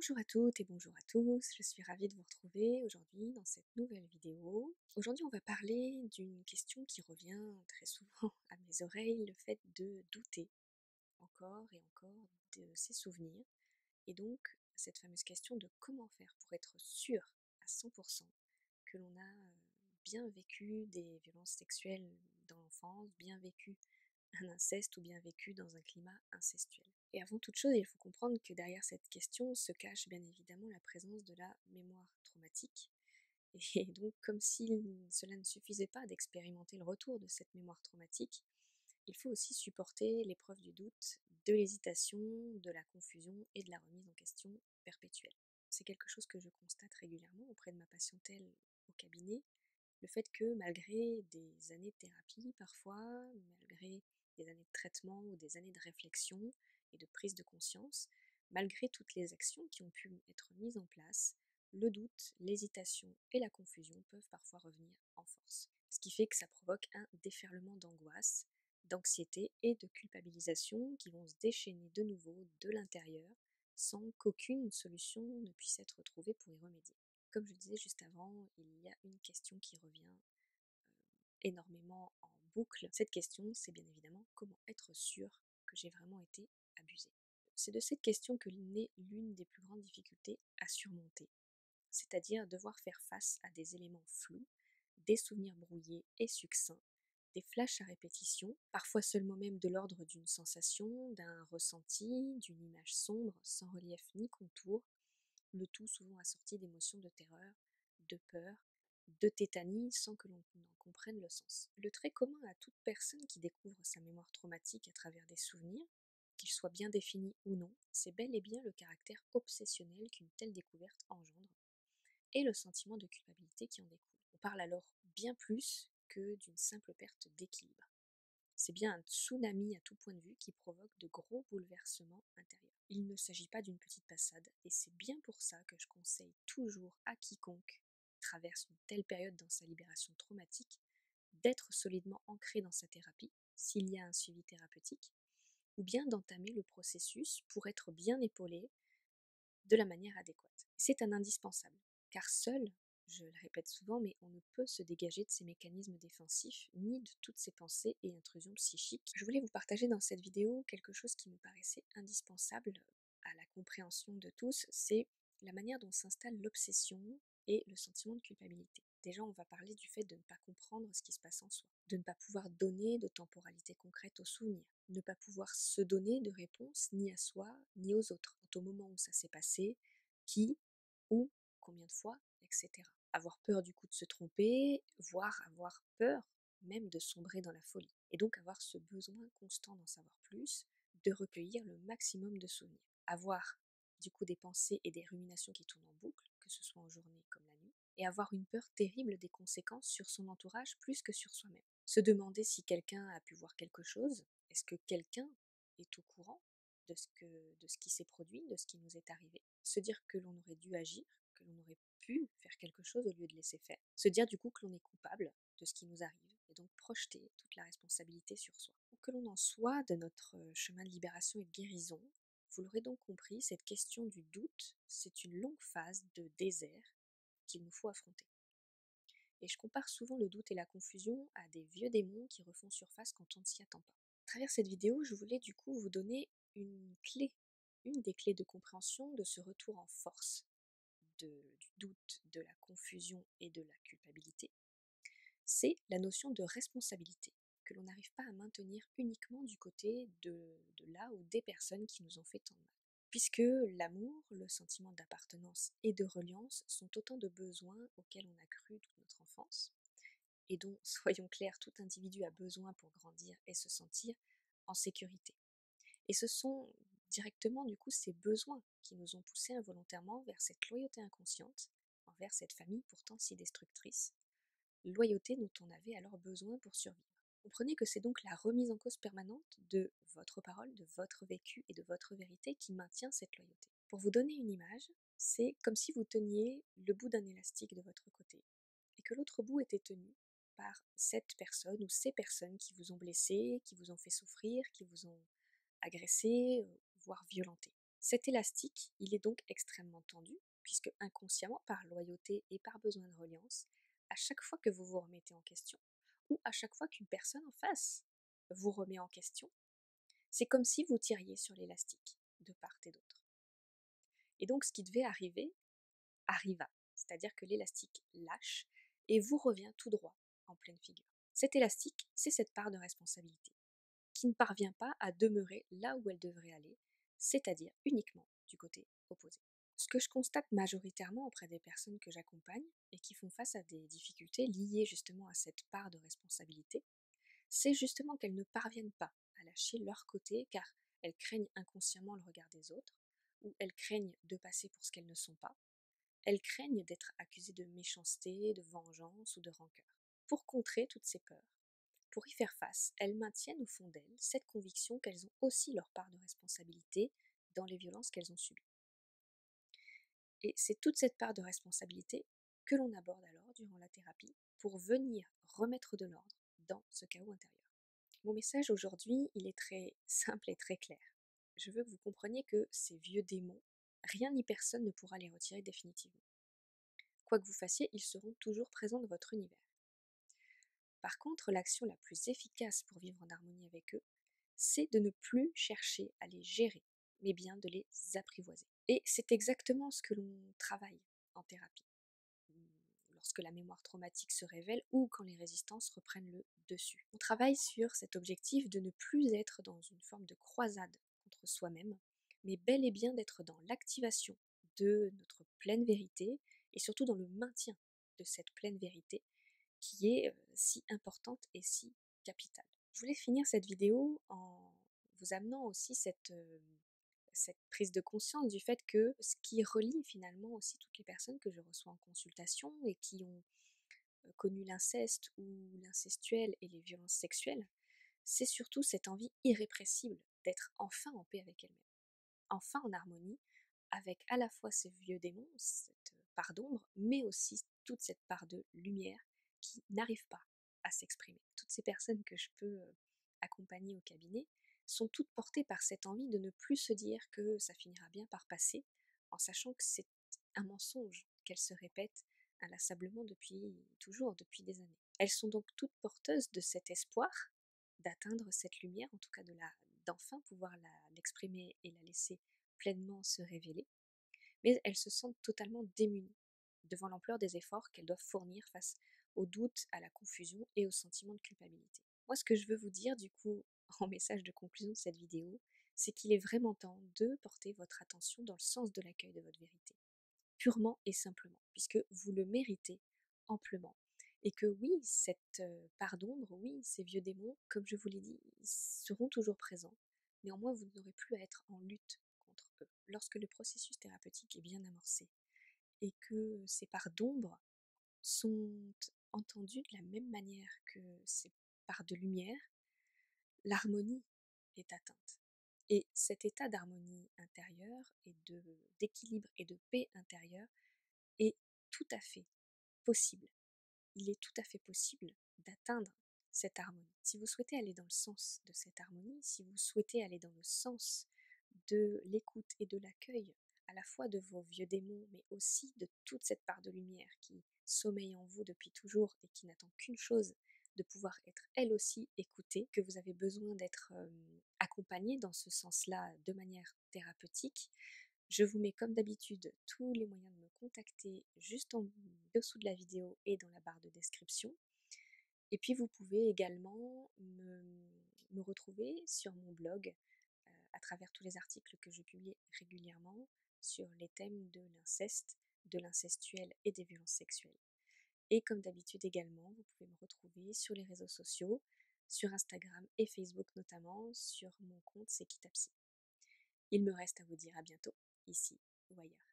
Bonjour à toutes et bonjour à tous, je suis ravie de vous retrouver aujourd'hui dans cette nouvelle vidéo. Aujourd'hui on va parler d'une question qui revient très souvent à mes oreilles, le fait de douter encore et encore de ses souvenirs. Et donc cette fameuse question de comment faire pour être sûr à 100% que l'on a bien vécu des violences sexuelles dans l'enfance, bien vécu un inceste ou bien vécu dans un climat incestuel. Et avant toute chose, il faut comprendre que derrière cette question se cache bien évidemment la présence de la mémoire traumatique. Et donc, comme si cela ne suffisait pas d'expérimenter le retour de cette mémoire traumatique, il faut aussi supporter l'épreuve du doute, de l'hésitation, de la confusion et de la remise en question perpétuelle. C'est quelque chose que je constate régulièrement auprès de ma patientèle au cabinet, le fait que malgré des années de thérapie parfois, malgré des années de traitement ou des années de réflexion et de prise de conscience, malgré toutes les actions qui ont pu être mises en place, le doute, l'hésitation et la confusion peuvent parfois revenir en force. Ce qui fait que ça provoque un déferlement d'angoisse, d'anxiété et de culpabilisation qui vont se déchaîner de nouveau de l'intérieur sans qu'aucune solution ne puisse être trouvée pour y remédier. Comme je le disais juste avant, il y a une question qui revient énormément en boucle. Cette question, c'est bien évidemment comment être sûr que j'ai vraiment été abusée. C'est de cette question que naît l'une des plus grandes difficultés à surmonter, c'est-à-dire devoir faire face à des éléments flous, des souvenirs brouillés et succincts, des flashs à répétition, parfois seulement même de l'ordre d'une sensation, d'un ressenti, d'une image sombre, sans relief ni contour, le tout souvent assorti d'émotions de terreur, de peur, de tétanie, sans que l'on en comprenne le sens. Le trait commun à toute personne qui découvre sa mémoire traumatique à travers des souvenirs, qu'ils soient bien définis ou non, c'est bel et bien le caractère obsessionnel qu'une telle découverte engendre, et le sentiment de culpabilité qui en découle. On parle alors bien plus que d'une simple perte d'équilibre. C'est bien un tsunami à tout point de vue qui provoque de gros bouleversements intérieurs. Il ne s'agit pas d'une petite passade, et c'est bien pour ça que je conseille toujours à quiconque traverse une telle période dans sa libération traumatique d'être solidement ancré dans sa thérapie, s'il y a un suivi thérapeutique, ou bien d'entamer le processus pour être bien épaulé de la manière adéquate. C'est un indispensable, car seul, je le répète souvent, mais on ne peut se dégager de ces mécanismes défensifs, ni de toutes ces pensées et intrusions psychiques. Je voulais vous partager dans cette vidéo quelque chose qui me paraissait indispensable à la compréhension de tous, c'est la manière dont s'installe l'obsession et le sentiment de culpabilité. Déjà, on va parler du fait de ne pas comprendre ce qui se passe en soi, de ne pas pouvoir donner de temporalité concrète aux souvenirs, ne pas pouvoir se donner de réponse ni à soi ni aux autres, quant au moment où ça s'est passé, qui, où, combien de fois, etc. Avoir peur du coup de se tromper, voire avoir peur même de sombrer dans la folie. Et donc avoir ce besoin constant d'en savoir plus, de recueillir le maximum de souvenirs. Avoir du coup des pensées et des ruminations qui tournent en boucle, que ce soit en journée comme la nuit, et avoir une peur terrible des conséquences sur son entourage plus que sur soi-même. Se demander si quelqu'un a pu voir quelque chose, est-ce que quelqu'un est au courant de ce qui s'est produit, de ce qui nous est arrivé. Se dire que l'on aurait dû agir, que l'on aurait pu faire quelque chose au lieu de laisser faire. Se dire du coup que l'on est coupable de ce qui nous arrive et donc projeter toute la responsabilité sur soi. Où que l'on en soit de notre chemin de libération et de guérison, vous l'aurez donc compris, cette question du doute, c'est une longue phase de désert qu'il nous faut affronter. Et je compare souvent le doute et la confusion à des vieux démons qui refont surface quand on ne s'y attend pas. À travers cette vidéo, je voulais du coup vous donner une clé, une des clés de compréhension de ce retour en force du doute, de la confusion et de la culpabilité. C'est la notion de responsabilité que l'on n'arrive pas à maintenir uniquement du côté de là ou des personnes qui nous ont fait tant de mal. Puisque l'amour, le sentiment d'appartenance et de reliance sont autant de besoins auxquels on a cru toute notre enfance, et dont, soyons clairs, tout individu a besoin pour grandir et se sentir en sécurité. Et ce sont directement du coup ces besoins qui nous ont poussés involontairement vers cette loyauté inconsciente envers cette famille pourtant si destructrice, loyauté dont on avait alors besoin pour survivre. Comprenez que c'est donc la remise en cause permanente de votre parole, de votre vécu et de votre vérité qui maintient cette loyauté. Pour vous donner une image, c'est comme si vous teniez le bout d'un élastique de votre côté et que l'autre bout était tenu par cette personne ou ces personnes qui vous ont blessé, qui vous ont fait souffrir, qui vous ont agressé, voire violenté. Cet élastique, il est donc extrêmement tendu, puisque inconsciemment, par loyauté et par besoin de reliance, à chaque fois que vous vous remettez en question, ou à chaque fois qu'une personne en face vous remet en question, c'est comme si vous tiriez sur l'élastique, de part et d'autre. Et donc ce qui devait arriver, arriva, c'est-à-dire que l'élastique lâche et vous revient tout droit, en pleine figure. Cet élastique, c'est cette part de responsabilité, qui ne parvient pas à demeurer là où elle devrait aller, c'est-à-dire uniquement du côté opposé. Ce que je constate majoritairement auprès des personnes que j'accompagne et qui font face à des difficultés liées justement à cette part de responsabilité, c'est justement qu'elles ne parviennent pas à lâcher leur côté car elles craignent inconsciemment le regard des autres, ou elles craignent de passer pour ce qu'elles ne sont pas, elles craignent d'être accusées de méchanceté, de vengeance ou de rancœur. Pour contrer toutes ces peurs, pour y faire face, elles maintiennent au fond d'elles cette conviction qu'elles ont aussi leur part de responsabilité dans les violences qu'elles ont subies. Et c'est toute cette part de responsabilité que l'on aborde alors durant la thérapie pour venir remettre de l'ordre dans ce chaos intérieur. Mon message aujourd'hui, il est très simple et très clair. Je veux que vous compreniez que ces vieux démons, rien ni personne ne pourra les retirer définitivement. Quoi que vous fassiez, ils seront toujours présents dans votre univers. Par contre, l'action la plus efficace pour vivre en harmonie avec eux, c'est de ne plus chercher à les gérer, mais bien de les apprivoiser. Et c'est exactement ce que l'on travaille en thérapie, lorsque la mémoire traumatique se révèle ou quand les résistances reprennent le dessus. On travaille sur cet objectif de ne plus être dans une forme de croisade contre soi-même, mais bel et bien d'être dans l'activation de notre pleine vérité et surtout dans le maintien de cette pleine vérité qui est si importante et si capitale. Je voulais finir cette vidéo en vous amenant aussi cette prise de conscience du fait que ce qui relie finalement aussi toutes les personnes que je reçois en consultation et qui ont connu l'inceste ou l'incestuel et les violences sexuelles, c'est surtout cette envie irrépressible d'être enfin en paix avec elle-même, enfin en harmonie avec à la fois ces vieux démons, cette part d'ombre, mais aussi toute cette part de lumière qui n'arrive pas à s'exprimer. Toutes ces personnes que je peux accompagner au cabinet sont toutes portées par cette envie de ne plus se dire que ça finira bien par passer, en sachant que c'est un mensonge qu'elles se répètent inlassablement depuis toujours, depuis des années. Elles sont donc toutes porteuses de cet espoir d'atteindre cette lumière, en tout cas d'enfin pouvoir l'exprimer et la laisser pleinement se révéler, mais elles se sentent totalement démunies devant l'ampleur des efforts qu'elles doivent fournir face au doute, à la confusion et au sentiment de culpabilité. Moi, ce que je veux vous dire, du coup, en message de conclusion de cette vidéo, c'est qu'il est vraiment temps de porter votre attention dans le sens de l'accueil de votre vérité, purement et simplement, puisque vous le méritez amplement. Et que oui, cette part d'ombre, oui, ces vieux démons, comme je vous l'ai dit, ils seront toujours présents. Néanmoins, vous n'aurez plus à être en lutte contre eux. Lorsque le processus thérapeutique est bien amorcé et que ces parts d'ombre sont entendues de la même manière que ces parts de lumière, l'harmonie est atteinte. Et cet état d'harmonie intérieure et d'équilibre et de paix intérieure est tout à fait possible. Il est tout à fait possible d'atteindre cette harmonie. Si vous souhaitez aller dans le sens de cette harmonie, si vous souhaitez aller dans le sens de l'écoute et de l'accueil, à la fois de vos vieux démons, mais aussi de toute cette part de lumière qui sommeille en vous depuis toujours et qui n'attend qu'une chose, de pouvoir être elle aussi écoutée, que vous avez besoin d'être accompagnée dans ce sens-là de manière thérapeutique, je vous mets comme d'habitude tous les moyens de me contacter juste en dessous de la vidéo et dans la barre de description. Et puis vous pouvez également me retrouver sur mon blog à travers tous les articles que je publie régulièrement sur les thèmes de l'inceste, de l'incestuel et des violences sexuelles. Et comme d'habitude également, vous pouvez me retrouver sur les réseaux sociaux, sur Instagram et Facebook notamment, sur mon compte C'est Kitapsy. Il me reste à vous dire à bientôt, ici ou ailleurs.